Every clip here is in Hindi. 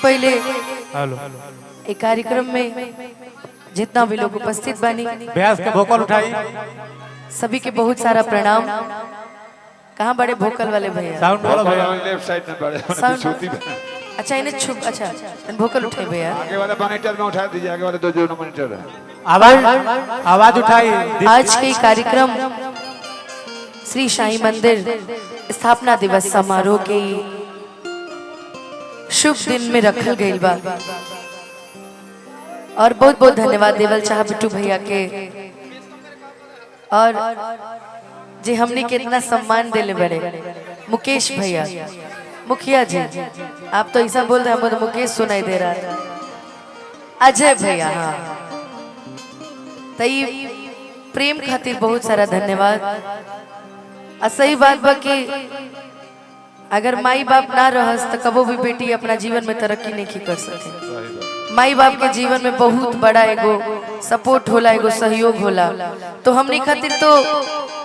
पहले एक कार्यक्रम में जितना भी लोग उपस्थित बनी ब्यास के भोकल उठाई, सभी के बहुत सारा प्रणाम। कहाँ बड़े भोकल वाले भैया? साउंड वाला भैया लेफ्ट साइड में बड़े साउंड अच्छा इन्हें छुप अच्छा भोकल उठे भैया। आगे वाला मॉनिटर में उठा दीजिए, आगे वाले दो जो मॉनिटर है आवाज उठाई। आज के कार्यक्रम श्री साईं मंदिर स्थापना दिवस समारोह के शुभ दिन में रखल गई बा और बहुत बहुत धन्यवाद देवल चाह बिट्टू भैया के और जे हमने के इतना सम्मान दिले बड़े मुकेश भैया मुखिया जी। आप तो ऐसा बोल रहे हैं, हमको तो मुकेश सुनाई दे रहा है। अजय भैया हाँ तई प्रेम खातिर बहुत सारा धन्यवाद। सही बात बा कि अगर माई बाप ना रहस तो कबो भी बेटी अपना जीवन में तरक्की नहीं कर सके। माई बाप के जीवन में बहुत बड़ा एगो सपोर्ट होला, एगो सहयोग होला। तो हमने खातिर तो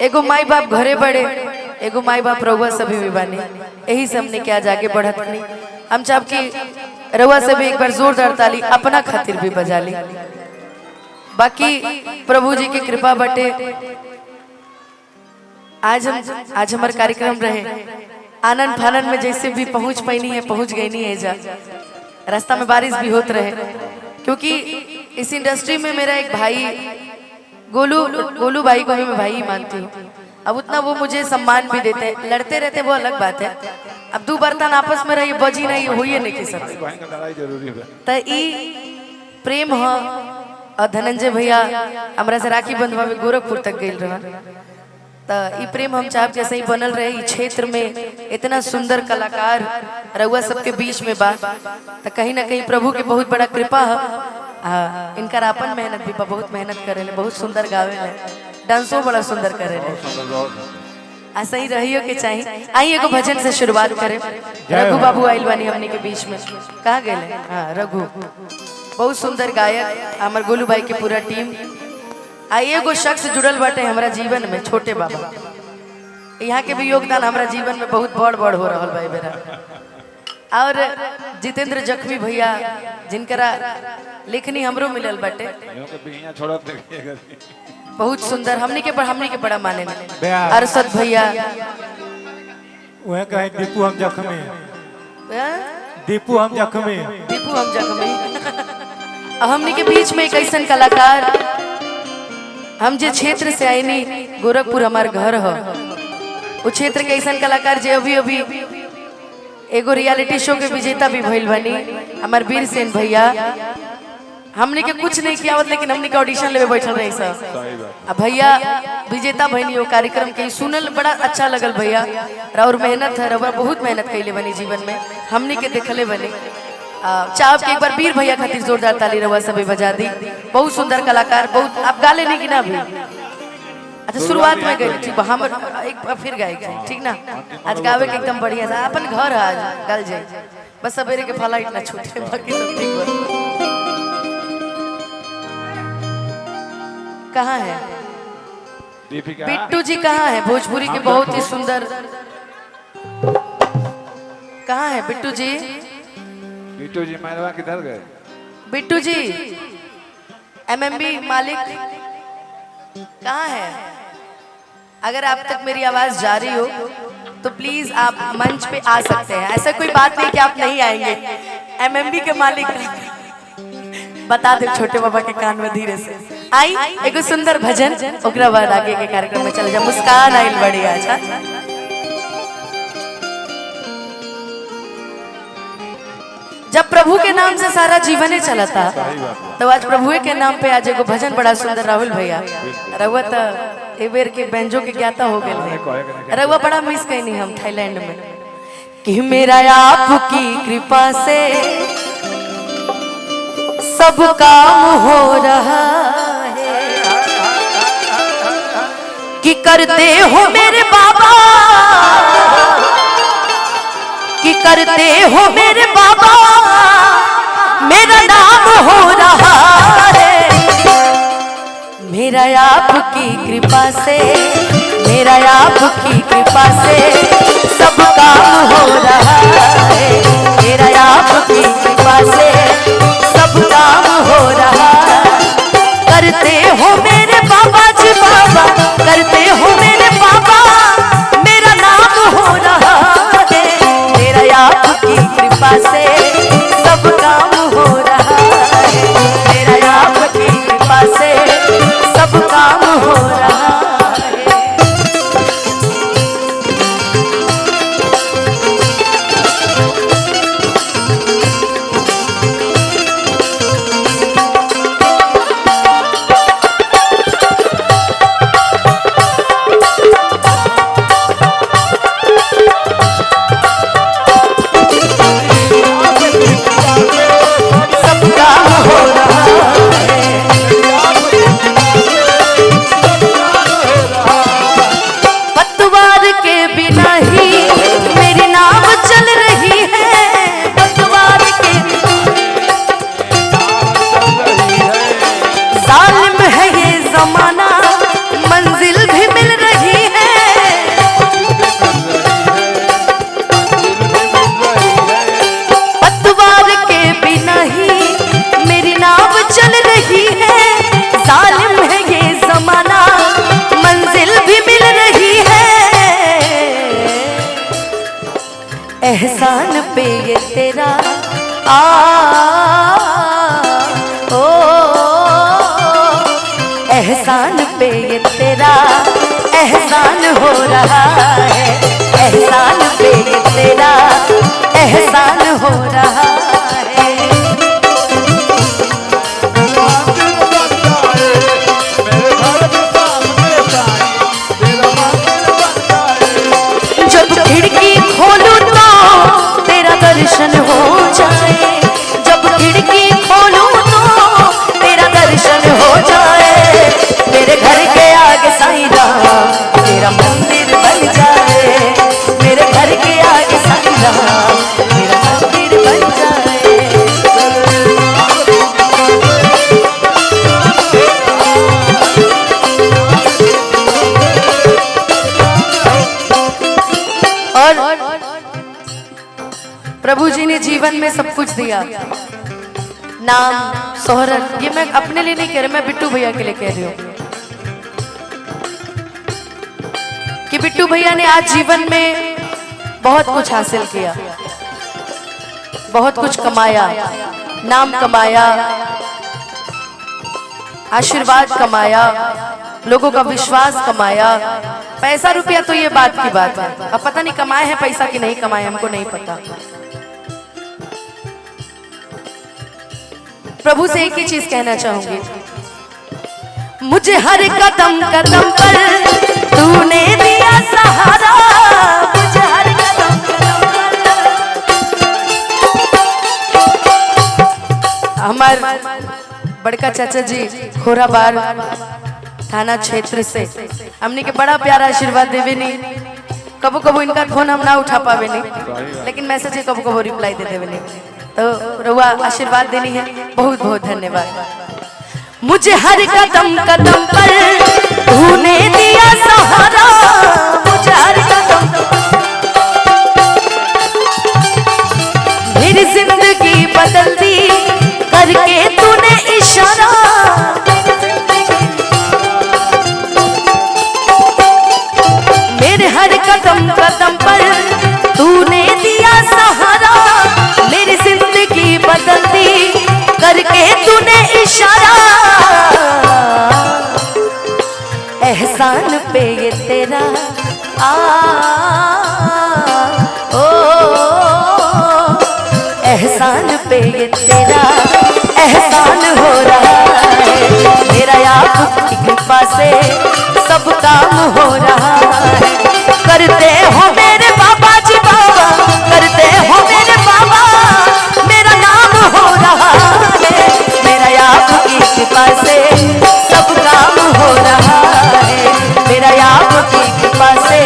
एगो माई बाप घरे बड़े, एगो माई बाप रउआ सभी भी बानी, यही से हमने क्या आगे बढ़त नहीं। हम चाह कि रउआ से भी एक बार जोरदार ताली अपना खातिर भी बजा ली। बाकी प्रभु जी की कृपा बटे आज हमारे कार्यक्रम रहे आनंद फानन में जैसे भी पहुंच पाई नहीं है, पहुंच गई नहीं है। जा रास्ता में बारिश भी होते रहे, क्योंकि इस इंडस्ट्री में मेरा एक भाई गोलू भाई को भी मैं भाई ही मानती हूँ। अब उतना वो मुझे सम्मान भी देते हैं, लड़ते रहते वो अलग बात है। अब दो बर्तन आपस में रही बजी नहीं हुई नहीं की सब प्रेम हो। और धनंजय भैया हमारा से राखी बंधवा में गोरखपुर तक गई रहा। तो ये प्रेम हम चाहब जैसे ही बनल रहे। इस क्षेत्र में इतना सुंदर कलाकार रउआ सबके बीच में बा, तो कहीं ना कहीं प्रभु के बहुत बड़ा कृपा है। इनका अपन मेहनत भी बहुत मेहनत करे ले, बहुत सुंदर गावे ले, डांसो बड़ा सुंदर करे ले। ऐसा ही रहियो के चाहिए। आई एगो भजन से शुरुआत करें। रघु बाबू आइल बानी हमने के बीच में। कहाँ गए? हाँ रघु बहुत सुंदर गायक, हमारे गोलू भाई के पूरा टीम। आइए एगो शख्स जुड़ल बाटे हमारा जीवन में, छोटे बाबा। यहाँ के भी योगदान हमारा जीवन में बहुत बड़ हो रहा भाई मेरा। और जितेंद्र जख्मी भैया जिनकरा लेखनी हमरो मिलल बाटे, बहुत सुंदर हमनी के बड़ा माने। अरशद भैया दीपू हम जख्मी, दीपू हम जख्मी हमनी के बीच में एक ऐसा कलाकार, हम जे क्षेत्र से आए नी गोरखपुर हमार घर हो, वो क्षेत्र के ऐसा कलाकार जे अभी एगो रियलिटी शो के विजेता भी भइल बनी हमार वीर सेन भैया। हमने के कुछ नहीं किया लेकिन हमने के ऑडिशन लेवे बैठल रही सब। अब भैया विजेता भइनी वो कार्यक्रम के सुनल बड़ा अच्छा लगल भैया। और मेहनत है, रउआ बहुत मेहनत कैले बनी जीवन में, हमने के देखले बनी। चाह के एक बार वीर भैया खातिर जोरदार ताली रउआ सभी बजा दी। बहुत सुंदर कलाकार, बहुत आप गा लेनी कि ना भी? अच्छा शुरुआत में गए ठीक, हम एक बार फिर गाए ठीक ना। आज गावे के एकदम बढ़िया था, अपन घर आज गल जाए बस सवेरे के फ्लाइट ना छूटे, बाकी सब ठीक बा। कहाँ है बिट्टू जी? कहाँ है? भोजपुरी के बहुत ही सुंदर। कहाँ है बिट्टू जी? बिट्टू जी मैरवा किधर गए? बिट्टू जी एमएमबी मालिक कहाँ है? अगर आप तक मेरी आवाज जा रही हो तो प्लीज आप मंच पे आ सकते हैं। ऐसा कोई बात नहीं कि आप नहीं आएंगे। एमएमबी के मालिक बता दे छोटे बाबा के कान में धीरे से। आई एगो सुंदर भजन, ओकरा बाद आगे के कार्यक्रम में चले जा। मुस्कान आइल बड़ी अच्छा। जब प्रभु के नाम से सारा जीवन चलता, तो आज प्रभु के नाम पे आज एगो भजन बड़ा सुंदर। राहुल भैया रउआ तो एक बेर के बैंजो के ज्ञाता हो गए। रउआ बड़ा मिस कैनी हम थाईलैंड में कि मेरा आपकी कृपा से सब काम हो रहा है, कि करते हो मेरे बाबा, कि करते हो मेरे बाबा, मेरा नाम हो रहा है। मेरा आपकी कृपा से, मेरा आपकी कृपा से सब काम हो रहा है। मेरा आपकी कृपा से सब काम हो रहा है। करते हो मेरे बाबा जी बाबा, करते हो मेरे बाबा, मेरा नाम हो रहा है। मेरा आपकी कृपा से सब काम हो रहा है। मेरा आपकी कृपा से सब काम हो रहा है। सब काम हो रहा है। पतवार के बिना ही मेरी नाव चल रही है। पतवार के जालिम है ये जमाना, मंजिल भी मिल रही है। पतवार के बिना ही मेरी नाव चल रही है। जालिम है ये जमाना, मंजिल भी मिल रही है। एहसान पे ये तेरा ओ एहसान पे ये तेरा एहसान हो रहा है। एहसान पे ये तेरा एहसान हो रहा है। जब खिड़की खोलूं तो तेरा दर्शन हो जाए। जब खिड़की खोलूं तो तेरा दर्शन हो जाए। मेरे घर के आगे साईं राम तेरा मंदिर बन जाए। मेरे घर के आगे साईं राम तेरा मंदिर बन जाए। और प्रभु जी ने जीवन में सब कुछ दिया, नाम शोहरत। ये मैं अपने लिए नहीं कह रही, मैं बिट्टू भैया के लिए कह रही हूँ कि बिट्टू भैया ने आज जीवन में बहुत कुछ हासिल किया, बहुत कुछ कमाया, नाम कमाया, आशीर्वाद कमाया, लोगों का विश्वास कमाया। पैसा रुपया तो ये बात की बात है, अब पता नहीं कमाए हैं पैसा कि नहीं कमाए, हमको नहीं पता। प्रभु से एक ही चीज कहना चाहूंगी, मुझे हर कदम कदम पर तूने दिया सहारा। मुझे हर कदम कदम पर हमार बड़का चाचा जी खोराबार थाना क्षेत्र से हमने के बड़ा प्यारा आशीर्वाद देवे नहीं। कबो कबो इनका फोन हम ना उठा पावे नहीं, लेकिन मैसेज ही कबो कबो रिप्लाई दे देवे नहीं। तो रुआ आशीर्वाद देनी है, बहुत बहुत धन्यवाद। मुझे हर कदम कदम पर तूने दिया सहारा। मुझे हर कदम मेरी जिंदगी बदल दी करके तूने इशारा। मेरे हर कदम कदम पर तूने दिया सहारा। मेरी जिंदगी बदल दी करके तूने इशारा। एहसान पे ये तेरा ओ एहसान पे ये तेरा एहसान हो रहा है। मेरा आपकी कृपा से सब काम हो रहा है। करते हो मेरे बाबा जी बाबा, करते हो मेरे बाबा, मेरा नाम हो रहा है। मेरा आपकी कृपा से सब काम हो रहा है। मेरा आपकी कृपा से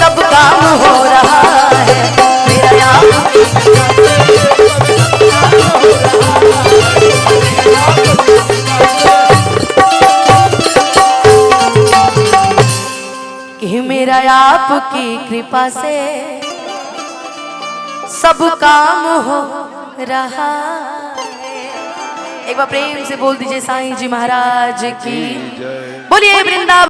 सब काम हो रहा है। मेरा आपकी कि मेरा आपकी कृपा से सब काम हो रहा है। एक बार प्रेम से बोल दीजिए साईं जी महाराज की जय। बोलिए वृंदावन।